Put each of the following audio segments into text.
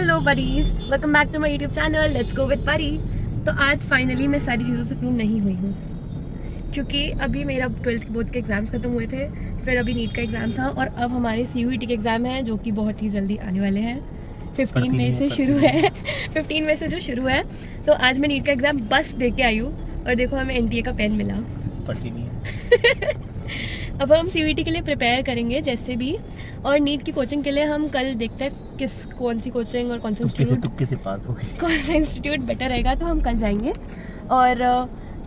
Hello buddies, welcome back to my YouTube channel let's go with Pari. तो आज finally मैं सारी चीज़ों से फ्री नहीं हुई हूँ क्योंकि अभी मेरा 12th बोर्ड के एग्जाम्स खत्म हुए थे, फिर अभी नीट का एग्ज़ाम था और अब हमारे CUET के एग्ज़ाम हैं जो कि बहुत ही जल्दी आने वाले हैं। 15 मई से शुरू है 15 मई से जो शुरू है। तो आज मैं नीट का एग्ज़ाम बस दे के आई हूँ और देखो हमें NTA का पेन मिला। पढ़ती नहीं है। अब हम CUET के लिए प्रिपेयर करेंगे जैसे भी, और नीट की कोचिंग के लिए हम कल देखते हैं कौन सी कोचिंग और कौन सा इंस्टीट्यूट बेटर रहेगा। तो हम कल जाएंगे और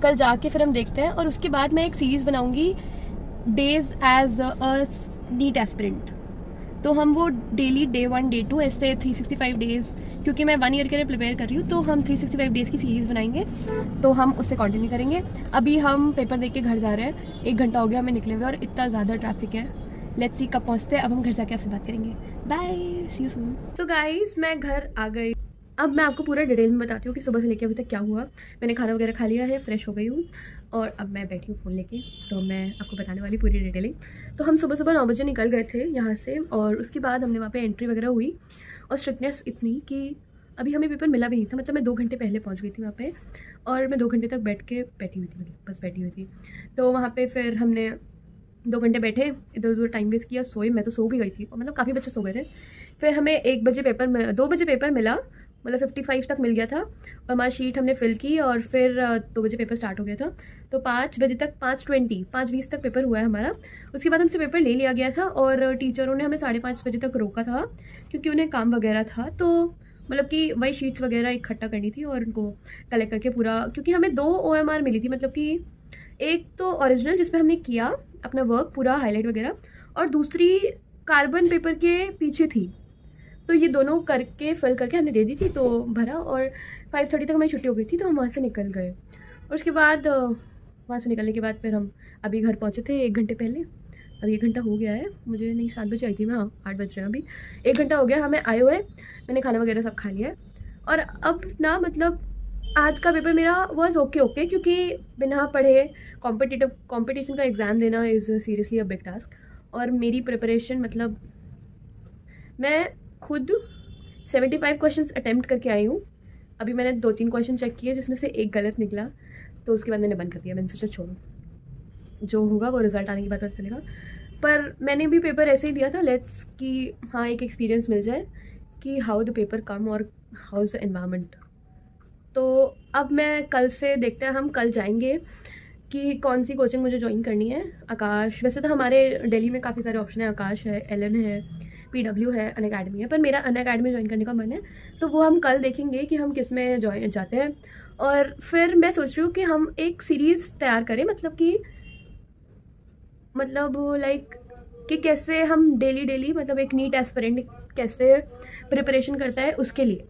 कल जाके फिर हम देखते हैं, और उसके बाद मैं एक सीरीज़ बनाऊंगी days as a NEET aspirant. तो हम वो डेली डे 1 डे 2 ऐसे 365 डेज़, क्योंकि मैं 1 ईयर के लिए प्रिपेयर कर रही हूँ तो हम 365 डेज़ की सीरीज़ बनाएंगे। तो हम उससे कंटिन्यू करेंगे। अभी हम पेपर देख के घर जा रहे हैं, 1 घंटा हो गया हमें निकले हुए और इतना ज़्यादा ट्रैफिक है। लेट्स सी कब पहुँचते हैं। अब हम घर जाके आपसे बात करेंगे। Bye, see you soon. तो गाइस मैं घर आ गई। अब मैं आपको पूरा डिटेल में बताती हूँ कि सुबह से लेकर अभी तक क्या हुआ। मैंने खाना वगैरह खा लिया है, फ्रेश हो गई हूँ और अब मैं बैठी हूँ फ़ोन लेके, तो मैं आपको बताने वाली पूरी डिटेलिंग। तो हम सुबह सुबह 9 बजे निकल गए थे यहाँ से, और उसके बाद हमने वहाँ पे एंट्री वगैरह हुई, और स्ट्रिक्टनेस इतनी कि अभी हमें पेपर मिला भी नहीं था। मतलब मैं 2 घंटे पहले पहुँच गई थी वहाँ पर, और मैं 2 घंटे तक बैठी हुई थी, मतलब बस बैठी हुई थी। तो वहाँ पर फिर हमने 2 घंटे बैठे, इधर उधर टाइम वेस्ट किया, सोए। मैं तो सो भी गई थी, मतलब काफ़ी बच्चे सो गए थे। फिर हमें 2 बजे पेपर मिला, मतलब 55 तक मिल गया था, और हमारी शीट हमने फिल की, और फिर 2 बजे पेपर स्टार्ट हो गया था। तो 5 बजे तक 5:20 तक पेपर हुआ है हमारा। उसके बाद हमसे पेपर ले लिया गया था, और टीचरों ने हमें 5:30 बजे तक रोका था क्योंकि उन्हें काम वगैरह था। तो मतलब कि वही शीट्स वगैरह इकट्ठा करनी थी और उनको कलेक्ट करके पूरा, क्योंकि हमें 2 OMR मिली थी, मतलब कि एक तो ओरिजिनल जिसमें हमने किया अपना वर्क पूरा हाईलाइट वगैरह, और दूसरी कार्बन पेपर के पीछे थी। तो ये दोनों करके फिल करके हमने दे दी थी, तो भरा, और 5:30 तक हमारी छुट्टी हो गई थी। तो हम वहाँ से निकल गए, और उसके बाद वहाँ से निकलने के बाद फिर हम अभी घर पहुँचे थे 1 घंटे पहले। अभी 1 घंटा हो गया है, मुझे नहीं 7 बजे आई थी मैं, 8 बज रहे हैं अभी। 1 घंटा हो गया हमें आए हुए, मैंने खाना वगैरह सब खा लिया है। और अब ना, मतलब आज का पेपर मेरा वॉज ओके, क्योंकि बिना पढ़े कॉम्पिटिशन का एग्ज़ाम देना is seriously a big task. और मेरी प्रिपरेशन, मतलब मैं खुद 75 क्वेश्चंस अटैम्प्ट करके आई हूँ। अभी मैंने 2-3 क्वेश्चन चेक किए जिसमें से एक गलत निकला, तो उसके बाद मैंने बंद कर दिया। मैंने सोचा छोड़ो, जो होगा वो रिज़ल्ट आने के बाद पता चलेगा। पर मैंने भी पेपर ऐसे ही दिया था, लेट्स कि हाँ एक एक्सपीरियंस मिल जाए कि हाउ द पेपर कम और हाउ इज़ द एनवायरनमेंट। तो अब मैं कल से देखते हैं, हम कल जाएंगे कि कौन सी कोचिंग मुझे ज्वाइन करनी है। आकाश, वैसे तो हमारे दिल्ली में काफ़ी सारे ऑप्शन है, आकाश है, LN है, PW है, अनअकैडमी है, पर मेरा अनअकैडमी ज्वाइन करने का मन है। तो वो हम कल देखेंगे कि हम किस में ज्वाइन जाते हैं। और फिर मैं सोच रही हूँ कि हम एक सीरीज़ तैयार करें, मतलब लाइक कि कैसे हम डेली मतलब एक नीट एस्पिरेंट कैसे प्रिपरेशन करता है उसके लिए।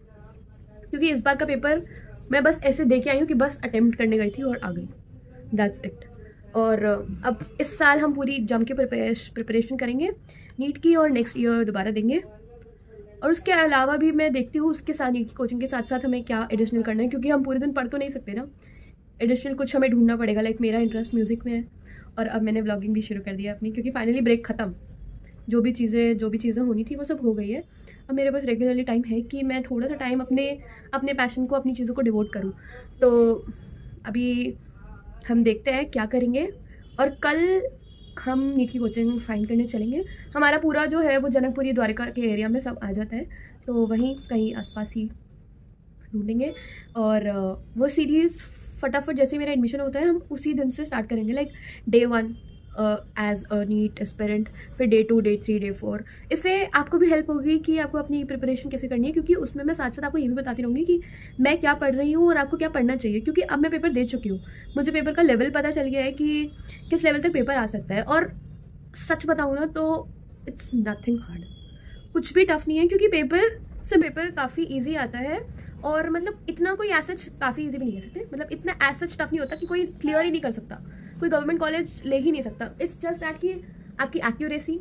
क्योंकि इस बार का पेपर मैं बस ऐसे दे के आई हूँ कि बस अटेम्प्ट करने गई थी और आ गई, दैट्स इट। और अब इस साल हम पूरी जम के प्रिपरेशन करेंगे नीट की, और नेक्स्ट ईयर दोबारा देंगे। और उसके अलावा भी मैं देखती हूँ उसके साथ, नीट की कोचिंग के साथ साथ हमें क्या एडिशनल करना है, क्योंकि हम पूरे दिन पढ़ तो नहीं सकते ना, एडिशनल कुछ हमें ढूंढना पड़ेगा। लाइक मेरा इंटरेस्ट म्यूज़िक में है, और अब मैंने व्लॉगिंग भी शुरू कर दिया अपनी, क्योंकि फाइनली ब्रेक ख़त्म। जो भी चीज़ें होनी थी वो सब हो गई है। अब मेरे पास रेगुलरली टाइम है कि मैं थोड़ा सा टाइम अपने पैशन को, अपनी चीज़ों को डिवोट करूँ। तो अभी हम देखते हैं क्या करेंगे, और कल हम नीट की कोचिंग फाइंड करने चलेंगे। हमारा पूरा जो है वो जनकपुरी द्वारका के एरिया में सब आ जाता है, तो वहीं कहीं आसपास ही ढूंढेंगे। और वो सीरीज़ फटाफट जैसे मेरा एडमिशन होता है हम उसी दिन से स्टार्ट करेंगे। Like day 1 as a NEET aspirant, फिर डे 2, डे 3, डे 4। इससे आपको भी हेल्प होगी कि आपको अपनी प्रिपरेशन कैसे करनी है, क्योंकि उसमें मैं साथ साथ आपको ये भी बताती रहूँगी कि मैं क्या पढ़ रही हूँ और आपको क्या पढ़ना चाहिए। क्योंकि अब मैं पेपर दे चुकी हूँ, मुझे पेपर का लेवल पता चल गया है कि किस लेवल तक पेपर आ सकता है। और सच बताऊँ ना तो इट्स नथिंग हार्ड, कुछ भी टफ नहीं है, क्योंकि पेपर काफ़ी ईजी आता है। और मतलब इतना कोई एज सच काफ़ी ईजी भी नहीं कह सकते, मतलब इतना एज सच टफ नहीं होता कि कोई क्लियर ही नहीं कर सकता, कोई गवर्नमेंट कॉलेज ले ही नहीं सकता। इट्स जस्ट दैट कि आपकी एक्यूरेसी,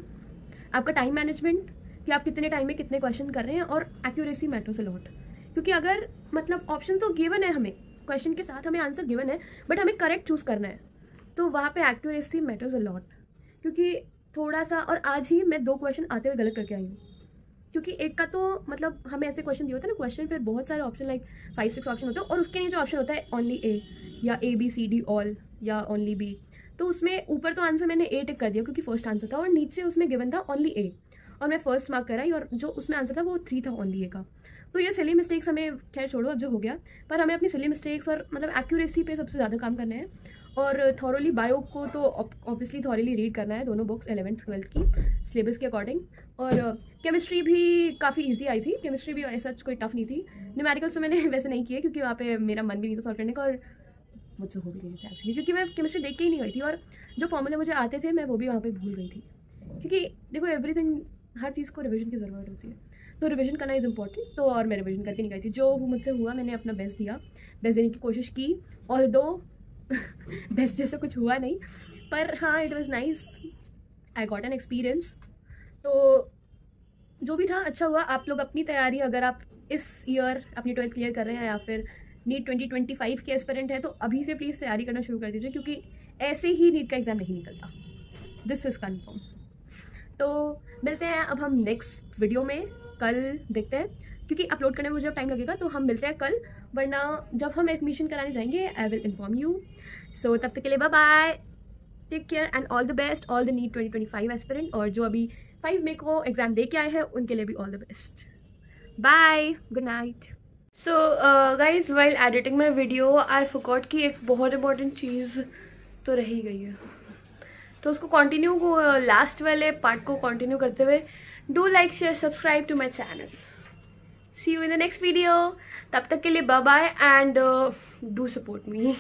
आपका टाइम मैनेजमेंट, कि आप कितने टाइम में कितने क्वेश्चन कर रहे हैं, और एक्यूरेसी मैटर्स अ लॉट। क्योंकि अगर मतलब ऑप्शन तो गिवन है, हमें क्वेश्चन के साथ हमें आंसर गिवन है, बट हमें करेक्ट चूज़ करना है, तो वहाँ पे एक्यूरेसी मैटर्स अ लॉट। क्योंकि थोड़ा सा, और आज ही मैं 2 क्वेश्चन आते हुए गलत करके आई हूँ, क्योंकि एक का तो मतलब हमें ऐसे क्वेश्चन दिए होते हैं ना, क्वेश्चन फिर बहुत सारे ऑप्शन लाइक 5-6 ऑप्शन होते हैं, और उसके नीचे ऑप्शन होता है ओनली ए या ABCD ऑल या ओनली बी। तो उसमें ऊपर तो आंसर मैंने ए टिक कर दिया क्योंकि फर्स्ट आंसर था, और नीचे उसमें गिवन था ओनली ए, और मैं फर्स्ट मार्क कराई, और जो उसमें आंसर था वो 3 था ओनली ए का। तो ये सिली मिस्टेक्स हमें खैर छोड़ो, अब जो हो गया, पर हमें अपनी सिली मिस्टेक्स और मतलब एक्यूरेसी पे सबसे ज़्यादा काम करना है। और थॉरोली बायो को तो ऑब्वियसली थॉरोली रीड करना है, दोनों बुक्स 11th-12th की सिलेबस के अकॉर्डिंग। और केमिस्ट्री भी काफ़ी इजी आई थी, केमिस्ट्री भी ऐसा कोई टफ नहीं थी। न्यूमेरिकल्स तो मैंने वैसे नहीं किए क्योंकि वहाँ पे मेरा मन भी नहीं था सॉल्व करने का, और मुझसे हो भी नहीं था एक्चुअली, क्योंकि मैं केमिस्ट्री देख के ही नहीं गई थी, और जो फॉर्मूले मुझे आते थे मैं वो भी वहाँ पे भूल गई थी। क्योंकि देखो एवरीथिंग, हर चीज़ को रिविजन की ज़रूरत होती है, तो रिविजन करना इज़ इम्पॉर्टेंट। तो और मैं रिविजन करके नहीं गई थी, जो मुझसे हुआ मैंने अपना बेस्ट दिया, बेस्ट देने की कोशिश की, और दो बेस्ट जैसा कुछ हुआ नहीं, पर हाँ it was nice, I got an experience. तो जो भी था अच्छा हुआ। आप लोग अपनी तैयारी, अगर आप इस ईयर अपनी 12th क्लियर कर रहे हैं या फिर नीट 2025 के एस्पिरेंट है, तो अभी से प्लीज़ तैयारी करना शुरू कर दीजिए, क्योंकि ऐसे ही नीट का एग्ज़ाम नहीं निकलता, दिस इज़ कन्फर्म। तो मिलते हैं अब हम नेक्स्ट वीडियो में, कल देखते हैं, क्योंकि अपलोड करने में मुझे अब टाइम लगेगा, तो हम मिलते हैं कल, वरना जब हम एडमिशन कराने जाएंगे I will inform you. So तब तक के लिए bye bye, take care and all the best all the NEET 2025 aspirant, और जो अभी 5 मई को एग्जाम दे के आए हैं उनके लिए भी all the best. Bye, good night. So guys, while editing my video I forgot कि एक बहुत इंपॉर्टेंट चीज़ तो रह ही गई है, तो उसको कंटिन्यू को लास्ट वाले पार्ट को कंटिन्यू करते हुए, do like share subscribe to my channel. See you in the next video, तब तक के लिए bye bye and do support me.